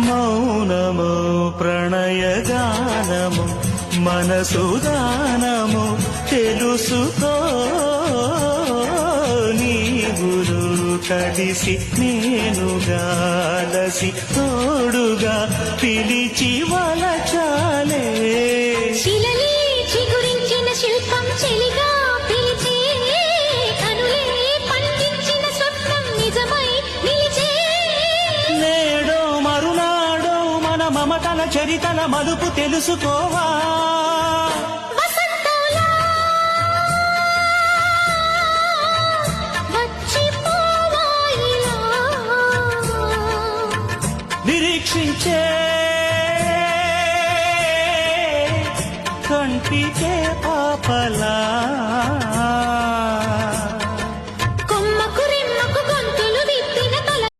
మౌనము ప్రణయగానము మనసుదానము తెలుసుకో నీవురు కలిసి నేనుగాలసి తోడుగా పిలిచి వలచాలే శిలలే చిగురించిన శిల్పం చెలిగా పిలిచే కనులే పండించిన స్వప్నం నిజమై నిలిచే నేడో మరునాడో మన మమతల చరితల మలుపు తెలుసుకోవా వసంతంలా వచ్చిపోవాయిలా నిరీక్షించే కంటికే పాపలా